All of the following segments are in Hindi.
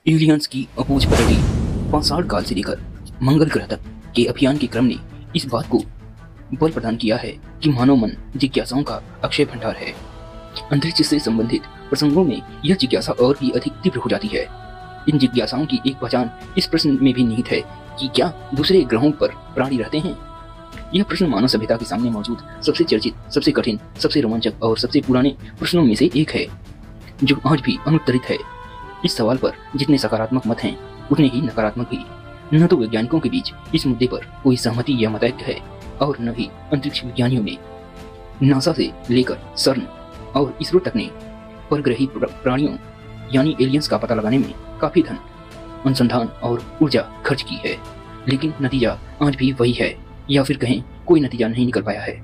एलियंस की अबूझ पटड़ी 5 काल से लेकर मंगल ग्रह तक के अभियान के क्रम ने इस बात को बल प्रदान किया है कि मानव मन जिज्ञासाओं का अक्षय भंडार है। अंतरिक्ष से संबंधित प्रसंगों में यह जिज्ञासा और भी अधिक तीव्र हो जाती है। इन जिज्ञासाओं की एक पहचान इस प्रश्न में भी निहित है कि क्या दूसरे ग्रहों पर प्राणी रहते हैं। यह प्रश्न मानव सभ्यता के सामने मौजूद सबसे चर्चित, सबसे कठिन, सबसे रोमांचक और सबसे पुराने प्रश्नों में से एक है, जो आज भी अनुत्तरित है। इस सवाल पर जितने सकारात्मक मत हैं, उतने ही नकारात्मक भी। न तो वैज्ञानिकों के बीच इस मुद्दे पर कोई सहमति या मतैक्य है और न ही अंतरिक्ष विज्ञानियों में। नासा से लेकर सर्न और इसरो तक ने परग्रही प्राणियों यानी एलियंस का पता लगाने में काफी धन, अनुसंधान और ऊर्जा खर्च की है, लेकिन नतीजा आज भी वही है, या फिर कहें कोई नतीजा नहीं निकल पाया है।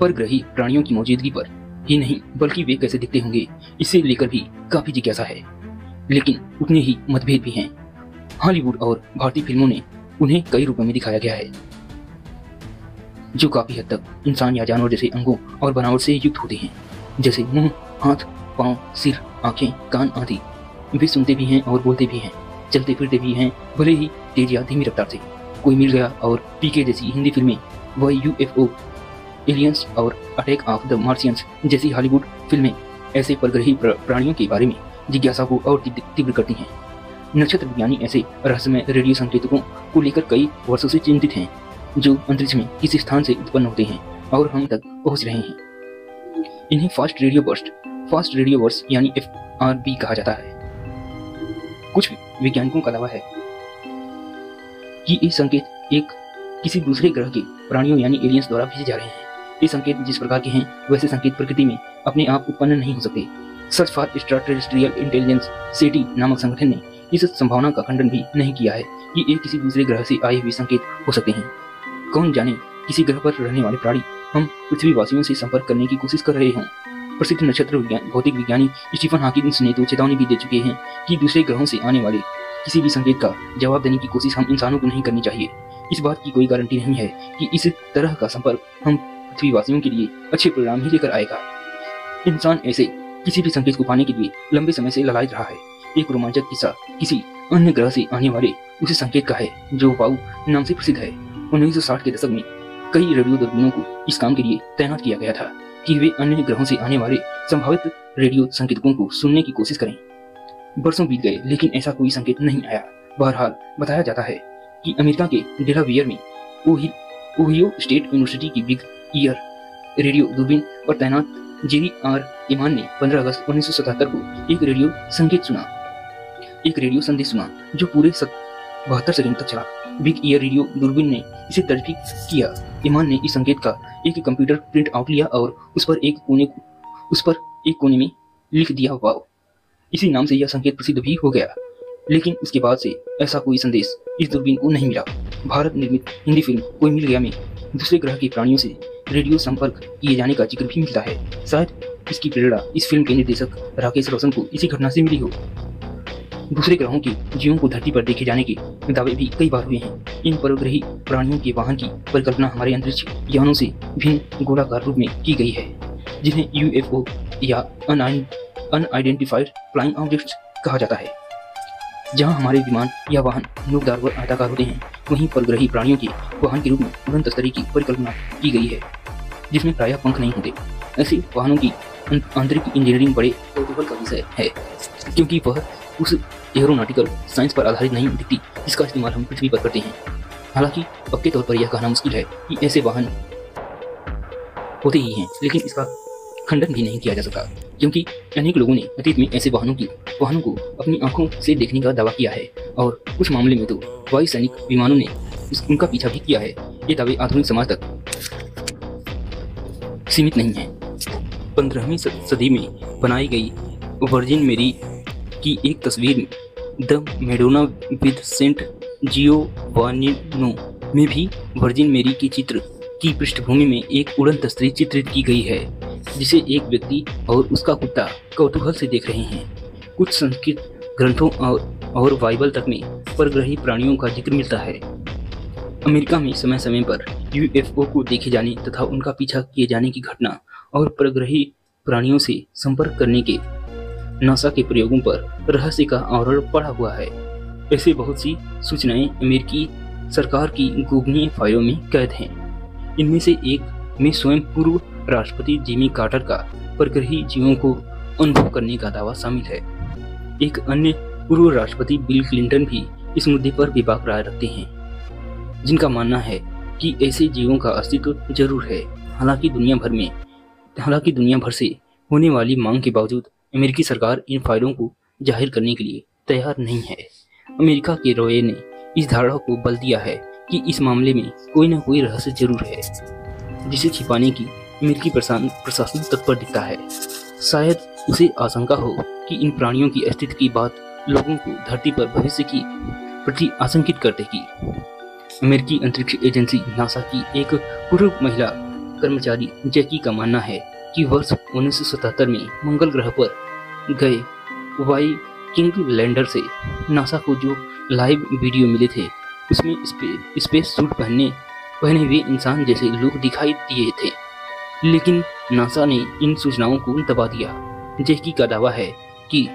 परग्रही प्राणियों की मौजूदगी पर ही नहीं बल्कि वे कैसे दिखते होंगे, इसे लेकर भी काफी जिज्ञासा है, लेकिन उतने ही मतभेद भी हैं। हॉलीवुड और भारतीय फिल्मों ने उन्हें कई रूपों में दिखाया गया है, जो काफी हद तक इंसान या जानवर जैसे अंगों और बनावट से युक्त होते हैं, जैसे मुंह, हाथ, पांव, सिर, आंखें, कान आदि। वे सुनते भी हैं और बोलते भी हैं, चलते फिरते भी हैं, भले ही तेज या धीमी रफ्तार से। कोई मिल गया और पीके जैसी हिंदी फिल्में, व यूएफओ, एलियंस और अटैक ऑफ द मार्शियंस जैसी हॉलीवुड फिल्में ऐसे परग्रही प्राणियों के बारे में जिज्ञासा को और तीव्र करती हैं। नक्षत्र विज्ञानी ऐसे रहस्यमय रेडियो संकेतकों को लेकर कई वर्षों से चिंतित हैं, जो अंतरिक्ष में किसी स्थान से उत्पन्न होते हैं और हम तक पहुंच रहे हैं। इन्हें फास्ट रेडियो बर्स्ट यानी FRB कहा जाता है। कुछ वैज्ञानिकों का दावा है कि ये संकेत किसी दूसरे ग्रह के प्राणियों यानी एलियंस द्वारा भेजे जा रहे हैं। ये संकेत जिस प्रकार के हैं, वैसे संकेत प्रकृति में अपने आप उत्पन्न नहीं हो सकते। सर्च फॉर एक्स्ट्राटेरेस्ट्रियल इंटेलिजेंस सेटी नामक संगठन ने इस संभावना का खंडन भी नहीं किया है कि ये किसी दूसरे ग्रह से आए हुए संकेत हो सकते हैं। कौन जाने किसी ग्रह पर रहने वाले प्राणी हम पृथ्वीवासियों से संपर्क करने की कोशिश कर रहे हों। प्रसिद्ध नक्षत्र भौतिक विज्ञानी स्टीफन हॉकिंस ने तो चेतावनी भी दे चुके हैं कि दूसरे ग्रहों से आने वाले किसी भी संकेत का जवाब देने की कोशिश हम इंसानों को नहीं करनी चाहिए। इस बात की कोई गारंटी नहीं है कि इस तरह का संपर्क हम पृथ्वीवासियों के लिए अच्छे परिणाम ही लेकर आएगा। इंसान ऐसे किसी भी संकेत को पाने के लिए लंबे समय से ललायत रहा है। एक रोमांचक किस्सा किसी अन्य ग्रह से आने वाले उसी संकेत का है, जो वाउ नाम से प्रसिद्ध है। 1960 के दशक में कई रेडियो दूरबीनों को इस काम के लिए तैनात किया गया था कि वे अन्य ग्रहों से आने वाले संभावित रेडियो संकेतकों को सुनने की कोशिश करें। वर्षों बीत गए, लेकिन ऐसा कोई संकेत नहीं आया। बहरहाल बताया जाता है कि अमेरिका के डेलावेयर में ओहियो स्टेट यूनिवर्सिटी की बिग ईयर रेडियो दूरबीन पर तैनात जेरी आर इमान ने 15 अगस्त 1977 को एक रेडियो संदेश सुना, जो पूरे 72 सेकंड तक चला। बिग ईयर रेडियो दूरबीन ने इसे दर्ज भी किया। इमान ने इस संकेत का एक कंप्यूटर प्रिंट आउट लिया और उस पर एक कोने में लिख दिया वाव। इसी नाम से यह संकेत प्रसिद्ध भी हो गया, लेकिन उसके बाद से ऐसा कोई संदेश इस दूरबीन को नहीं मिला। भारत निर्मित हिंदी फिल्म कोई मिल गया में दूसरे ग्रह के प्राणियों से रेडियो संपर्क किए जाने का जिक्र भी मिलता है। शायद इसकी प्रेरणा इस फिल्म के निर्देशक राकेश रोशन को इसी घटना से मिली हो। दूसरे ग्रहों के जीवों को धरती पर देखे जाने के दावे भी कई बार हुए हैं। इन परग्रही प्राणियों के वाहन की परिकल्पना हमारे अंतरिक्ष यानों से भिन्न गोलाकार रूप में की गई है, जिन्हें UFO या अनआइडेंटिफाइड फ्लाइंग ऑब्जेक्ट्स कहा जाता है। जहां हमारे विमान या वाहन नोकदार व आयताकार होते हैं, वहीं परग्रही प्राणियों के वाहन के रूप में उड़न तस्तरी की परिकल्पना की गई है, जिसमें प्रायः पंख नहीं होते। ऐसे वाहनों की आंतरिक इंजीनियरिंग बड़े कौतूहल का विषय है, क्योंकि वह उस एरोनॉटिकल साइंस पर आधारित नहीं दिखती जिसका इस्तेमाल हम पृथ्वी पर करते हैं। हालांकि पक्के तौर पर यह कहना मुश्किल है कि ऐसे वाहन होते ही हैं, लेकिन इसका खंडन भी नहीं किया जा सकता, क्योंकि अनेक लोगों ने अतीत में ऐसे वाहनों को अपनी आंखों से देखने का दावा किया है, और कुछ मामले में तो वायुसैनिक विमानों ने उनका पीछा भी किया है। ये दावे आधुनिक समाज तक सीमित नहीं है। 15वीं सदी में बनाई गई वर्जिन मेरी की एक तस्वीर द मैडोना विद सेंट जियोवानिनो में भी वर्जिन मेरी के चित्र की पृष्ठभूमि में एक उड़न तस्वीर चित्रित की गई है, जिसे एक व्यक्ति और उसका कुत्ता कौतूहल से देख रहे हैं। कुछ संस्कृत ग्रंथों और बाइबल तक में परग्रही प्राणियों का जिक्र मिलता है। अमेरिका में समय समय पर UFO को देखे जाने तथा उनका पीछा किए जाने की घटना और परग्रही प्राणियों से संपर्क करने के नासा के प्रयोगों पर रहस्य का आवरण पड़ा हुआ है। ऐसे बहुत सी सूचनाएं अमेरिकी सरकार की गोपनीय फाइलों में कैद हैं। इनमें से एक में स्वयं पूर्व राष्ट्रपति जिमी कार्टर का परग्रही जीवों को अनुभव करने का दावा शामिल है। एक अन्य पूर्व राष्ट्रपति बिल क्लिंटन भी इस मुद्दे पर बेबाक राय रखते हैं, जिनका मानना है कि ऐसे जीवों का अस्तित्व जरूर है। हालांकि दुनिया भर से होने वाली मांग के बावजूद अमेरिकी सरकार इन फाइलों को जाहिर करने के लिए तैयार नहीं है। अमेरिका के रवैये ने इस धारणा को बल दिया है कि इस मामले में कोई न कोई रहस्य जरूर है, जिसे छिपाने की अमेरिकी प्रशासन तत्पर दिखता है। शायद उसे आशंका हो कि इन प्राणियों की अस्तित्व की बात लोगों को धरती पर भविष्य की प्रति आशंकित कर देगी। अमेरिकी अंतरिक्ष एजेंसी नासा की एक पूर्व महिला कर्मचारी जैकी का मानना है कि वर्ष 1977 में मंगल ग्रह पर गए वाइकिंग लैंडर से नासा को जो लाइव वीडियो मिले थे, उसमें स्पेस सूट पहने हुए इंसान जैसे लोग दिखाई दिए थे। लेकिन नासा ने इन सूचनाओं को दबा दिया। जैकी का दावा है कि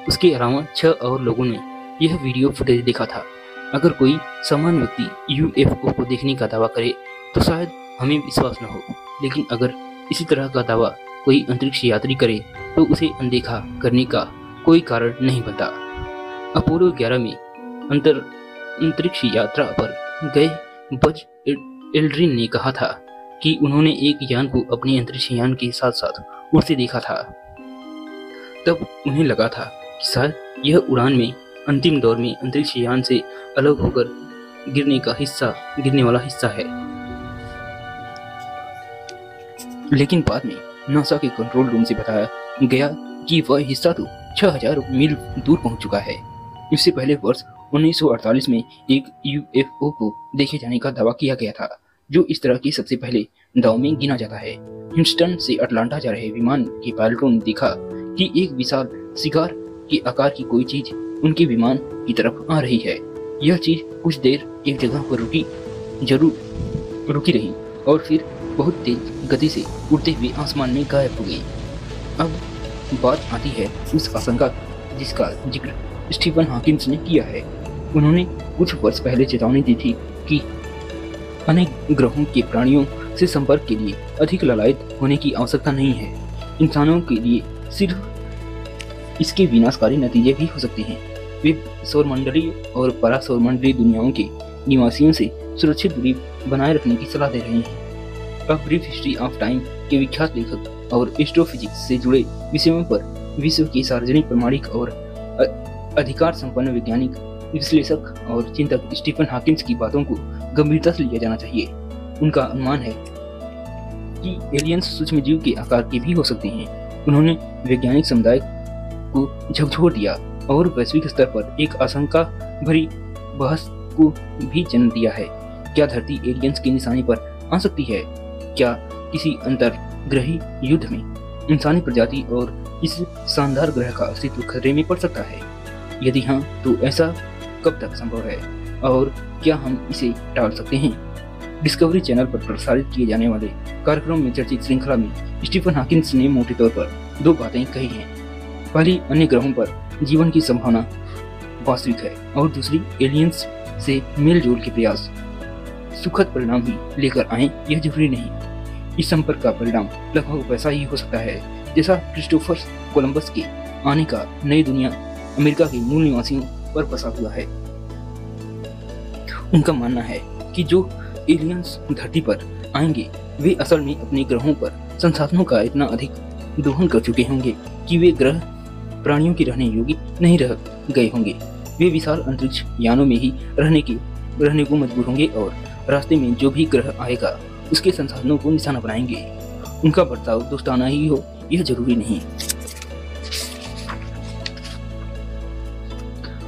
उसके अलावा 6 और लोगों ने यह वीडियो फुटेज देखा था। अगर कोई सामान्य व्यक्ति यूएफओ को देखने का दावा करे तो शायद हमें विश्वास न हो, लेकिन अगर इसी तरह का दावा कोई अंतरिक्ष यात्री करे तो उसे अनदेखा करने का कोई कारण नहीं बनता। अपोलो 11 में अंतरिक्ष यात्रा पर गए बज एल्ड्रिन ने कहा था कि उन्होंने एक यान को अपने अंतरिक्ष यान के साथ साथ उड़ते देखा था। तब उन्हें लगा था कि शायद यह उड़ान में अंतिम दौर में अंतरिक्ष यान से अलग होकर गिरने वाला हिस्सा है। लेकिन बाद में नासा के कंट्रोल रूम से बताया गया कि वह हिस्सा तो 6000 मील दूर पहुंच चुका है। इससे पहले वर्ष 1948 में एक यूएफओ को देखे जाने का दावा किया गया था, जो इस तरह के सबसे पहले दाव में गिना जाता है। ह्यूस्टन से अटलांटा जा रहे विमान के पायलटों ने देखा कि एक विशाल सिगार के आकार की कोई चीज उनके विमान की तरफ आ रही है। यह चीज कुछ देर एक जगह पर रुकी रही और फिर बहुत तेज गति से उड़ते हुए आसमान में गायब हो गई। अब बात आती है उस आशंका जिसका जिक्र स्टीफन हॉकिंस ने किया है। उन्होंने कुछ वर्ष पहले चेतावनी दी थी कि अनेक ग्रहों के प्राणियों से संपर्क के लिए अधिक ललायत होने की आवश्यकता नहीं है। इंसानों के लिए सिर्फ इसके विनाशकारी नतीजे भी हो सकते हैं। वे सौरमंडलीय और परासौरमंडलीय दुनियाओं के निवासियों से सुरक्षित दूरी बनाए रखने की सलाह दे रहे हैं। A brief history of time के विख्यात लेखक और एस्ट्रोफिजिक्स से जुड़े विषयों पर विश्व के सार्वजनिक प्रमाणिक और अधिकार संपन्न वैज्ञानिक विश्लेषक और चिंतक स्टीफन हॉकिंस की बातों को गंभीरता से लिया जाना चाहिए। उनका अनुमान है कि एलियंस सूक्ष्मजीव के आकार के भी हो सकते हैं। उन्होंने वैज्ञानिक समुदाय को झकझोर दिया और वैश्विक स्तर पर एक आशंका भरी बहस को भी जन्म दिया है। क्या धरती एलियंस की निशानी पर आ सकती है? क्या किसी अंतरग्रही युद्ध में इंसानी प्रजाति और इस शानदार ग्रह का अस्तित्व खतरे में पड़ सकता है? यदि हाँ, तो ऐसा कब तक संभव है और क्या हम इसे टाल सकते हैं? डिस्कवरी चैनल पर प्रसारित किए जाने वाले कार्यक्रम में चर्चित श्रृंखला में स्टीफन हॉकिंस ने मोटे तौर पर 2 बातें कही हैं। पहली, अन्य ग्रहों पर जीवन की संभावना वास्तविक है और दूसरी, एलियंस से मेल जोल के प्रयास सुखद परिणाम ही लेकर आए यह जरूरी नहीं। इस संपर्क का परिणाम लगभग वैसा ही हो सकता है जैसा क्रिस्टोफर कोलंबस के आने का नई दुनिया अमेरिका के मूल निवासियों पर बसा हुआ है। उनका मानना है कि जो एलियंस धरती पर आएंगे वे असल में अपने ग्रहों पर संसाधनों का इतना अधिक दोहन कर चुके होंगे कि वे ग्रह प्राणियों के रहने योग्य नहीं रह गए होंगे। वे विशाल अंतरिक्ष यानों में ही रहने को मजबूर होंगे और रास्ते में जो भी ग्रह आएगा उसके संसाधनों को निशाना बनाएंगे। उनका बर्ताव दोस्ताना ही हो यह जरूरी नहीं।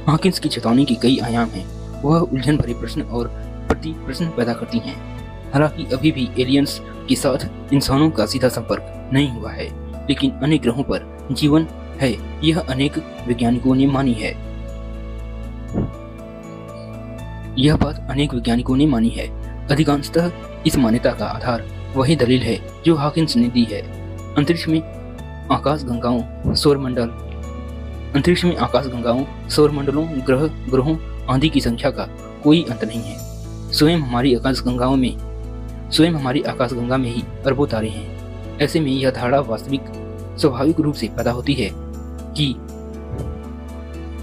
हॉकिंस की चेतावनी के कई आयाम हैं। वह उलझन भरे प्रश्न और प्रति प्रश्न पैदा करती हैं। हालांकि अभी भी एलियंस के साथ इंसानों का सीधा संपर्क नहीं हुआ है, लेकिन अन्य ग्रहों पर जीवन है यह अनेक वैज्ञानिकों ने मानी है। यह बात अनेक वैज्ञानिकों ने मानी है। अधिकांशतः इस मान्यता का आधार वही दलील है जो हॉकिंस ने दी है। अंतरिक्ष में आकाशगंगाओं, सौरमंडल अंतरिक्ष में आकाश गंगाओं, सौरमंडलों, ग्रहों आदि की संख्या का कोई अंत नहीं है। स्वयं हमारी आकाशगंगा में ही अरबों तारे हैं। ऐसे में यह धारणा स्वाभाविक रूप से पैदा होती है कि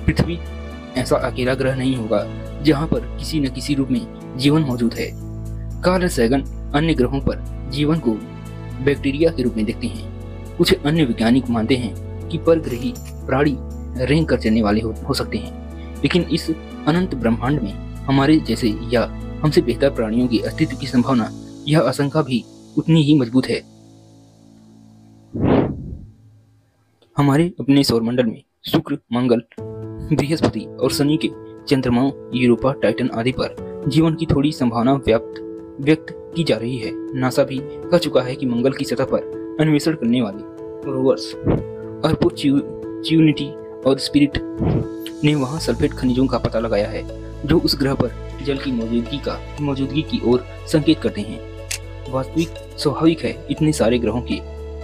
पृथ्वी ऐसा अकेला ग्रह नहीं होगा जहां पर किसी न किसी रूप में जीवन मौजूद है। कार्ल सैगन अन्य ग्रहों पर जीवन को बैक्टीरिया के रूप में देखते हैं। कुछ अन्य वैज्ञानिक मानते हैं कि परग्रही प्राणी रेंग कर चलने वाले हो सकते हैं, लेकिन इस अनंत ब्रह्मांड में हमारे जैसे या हमसे बेहतर प्राणियों की अस्तित्व की संभावना, यह आशंका भी उतनी ही मजबूत है। हमारे अपने सौरमंडल में शुक्र, मंगल, बृहस्पति और शनि के चंद्रमाओं, यूरोपा, टाइटन आदि पर जीवन की थोड़ी संभावना व्यक्त की जा रही है। नासा भी कह चुका है कि मंगल की सतह पर अन्वेषण करने वाले रोवर्स ऑपर्च्युनिटी और स्पिरिट ने वहां सल्फेट खनिजों का पता लगाया है, जो उस ग्रह पर जल की मौजूदगी की ओर संकेत करते हैं। स्वाभाविक है, इतने सारे ग्रहों के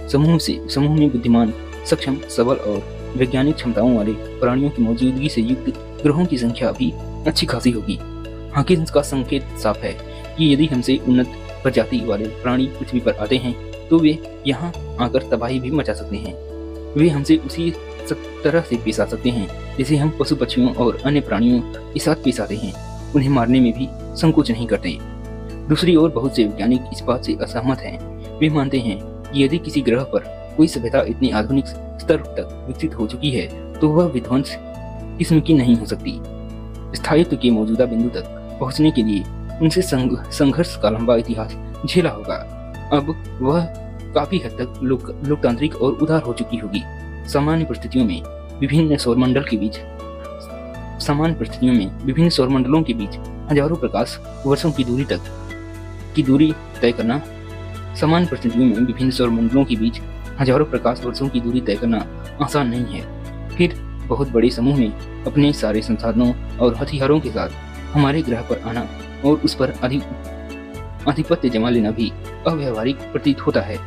समूह में बुद्धिमान, सक्षम, सबल और वैज्ञानिक क्षमताओं वाले प्राणियों की मौजूदगी से युक्त ग्रहों की संख्या भी अच्छी खासी होगी। हाकिन्स का संकेत साफ है कि यदि हमसे उन्नत प्रजाति वाले प्राणी पृथ्वी पर आते हैं तो वे यहाँ आकर तबाही भी मचा सकते हैं। वे हमसे उसी तरह से पेश आ सकते हैं जैसे हम पशु पक्षियों और अन्य प्राणियों के साथ पेश आते हैं। उन्हें मारने में भी संकोच नहीं करते। दूसरी ओर बहुत से वैज्ञानिक इस बात से असहमत हैं। वे मानते हैं कि यदि किसी ग्रह पर कोई सभ्यता इतनी आधुनिक स्तर तक विकसित हो चुकी है तो वह विध्वंस किस्म की नहीं हो सकती। स्थायित्व के मौजूदा बिंदु तक पहुंचने के लिए उनसे संघर्ष का लंबा इतिहास झेला होगा। अब वह काफी हद तक लोकतांत्रिक और उदार हो चुकी होगी। सामान्य परिस्थितियों में विभिन्न सौरमंडलों के बीच हजारों प्रकाश वर्षों की दूरी तय करना आसान नहीं है। फिर बहुत बड़े समूह में अपने सारे संसाधनों और हथियारों के साथ हमारे ग्रह पर आना और उस पर आधिपत्य जमा लेना भी अव्यावहारिक प्रतीत होता है।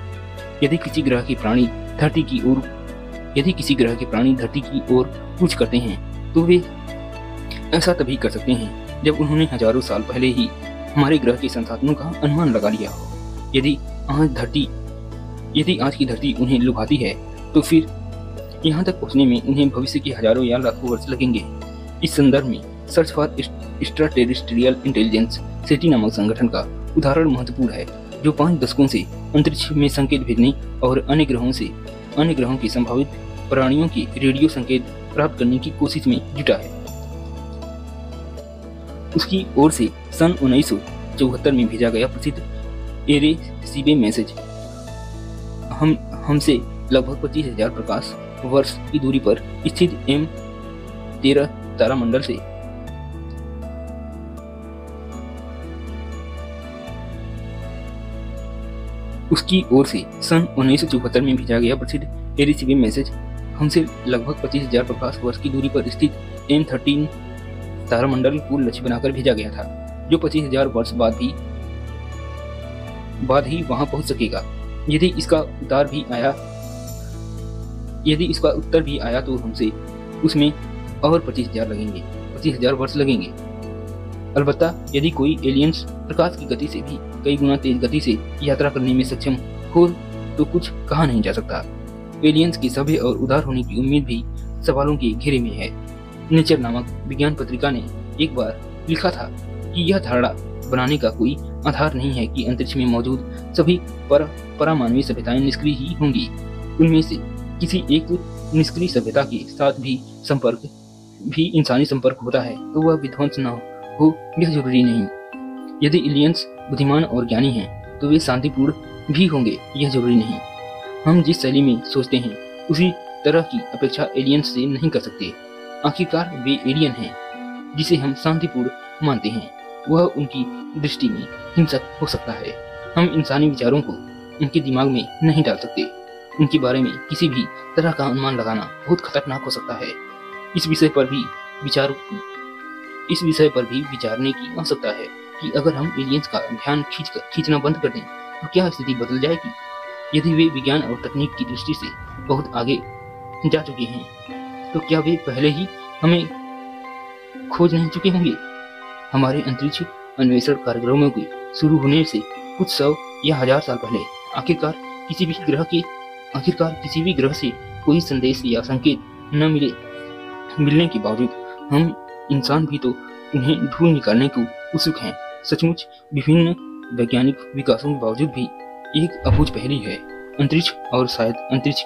यदि किसी ग्रह के प्राणी धरती की ओर कूच करते हैं तो वे ऐसा तभी कर सकते हैं जब उन्होंने हजारों साल पहले ही हमारे ग्रह के संसाधनों का अनुमान लगा लिया हो। यदि आज की धरती उन्हें लुभाती है तो फिर यहाँ तक पहुँचने में उन्हें भविष्य के हजारों या लाखों वर्ष लगेंगे। इस संदर्भ में search for extraterrestrial intelligence city नामक संगठन का उदाहरण महत्वपूर्ण है, जो 5 दशकों से अंतरिक्ष में संकेत भेजने और अन्य ग्रहों के संभावित प्राणियों के रेडियो संकेत प्राप्त करने की कोशिश में जुटा है। उसकी ओर से सन 1974 में भेजा गया प्रसिद्ध एरेसीबे मैसेज हमसे लगभग 25,000 प्रकाश वर्ष की दूरी पर स्थित M13 तारामंडल से उसकी ओर से सन 1974 में भेजा गया प्रसिद्ध एरेसीबे मैसेज हमसे लगभग 25,000 प्रकाश वर्ष की दूरी पर स्थित M13 तारामंडल को लक्ष्य बनाकर भेजा गया था, जो 25,000 वर्ष बाद ही वहां पहुंच सकेगा। यदि इसका उत्तर भी आया तो हमसे उसमें और 25,000 वर्ष लगेंगे। अलबत्ता यदि कोई एलियंस प्रकाश की गति से भी कई गुना तेज गति से यात्रा करने में सक्षम हो तो कुछ कहा नहीं जा सकता। एलियंस के सभ्य और उदार होने की उम्मीद भी सवालों के घेरे में है। नेचर नामक विज्ञान पत्रिका ने एक बार लिखा था कि यह धारणा बनाने का कोई आधार नहीं है कि अंतरिक्ष में मौजूद सभी परामानवीय सभ्यताएं निष्क्रिय ही होंगी। उनमें से किसी एक निष्क्रिय सभ्यता के साथ भी इंसानी संपर्क होता है तो वह विध्वंस न हो, यह जरूरी नहीं। यदि एलियंस बुद्धिमान और ज्ञानी हैं तो वे शांतिपूर्ण भी होंगे, यह जरूरी नहीं। हम जिस शैली में सोचते हैं उसी तरह की अपेक्षा एलियंस से नहीं कर सकते। आखिरकार वे एलियन हैं जिसे हम शांतिपूर्ण मानते हैं, वह उनकी दृष्टि में हिंसक हो सकता है। हम इंसानी विचारों को उनके दिमाग में नहीं डाल सकते। उनके बारे में किसी भी तरह का अनुमान लगाना बहुत खतरनाक हो सकता है। इस विषय पर भी विचारने की आवश्यकता है कि अगर हम एलियंस का ध्यान खींचना बंद कर दें तो क्या स्थिति बदल जाएगी। यदि वे विज्ञान और तकनीक की दृष्टि से बहुत आगे जा चुके हैं तो क्या वे पहले ही हमें खोज नहीं चुके होंगे? हमारे अंतरिक्ष अन्वेषण कार्यक्रमों के शुरू होने से कुछ 100 या 1000 साल पहले आखिरकार किसी भी ग्रह से कोई संदेश या संकेत न मिलने के बावजूद हम इंसान भी तो उन्हें ढूंढ निकालने को उत्सुक हैं। सचमुच विभिन्न वैज्ञानिक विकासों के बावजूद भी एक अबूझ पहेली है अंतरिक्ष, और शायद अंतरिक्ष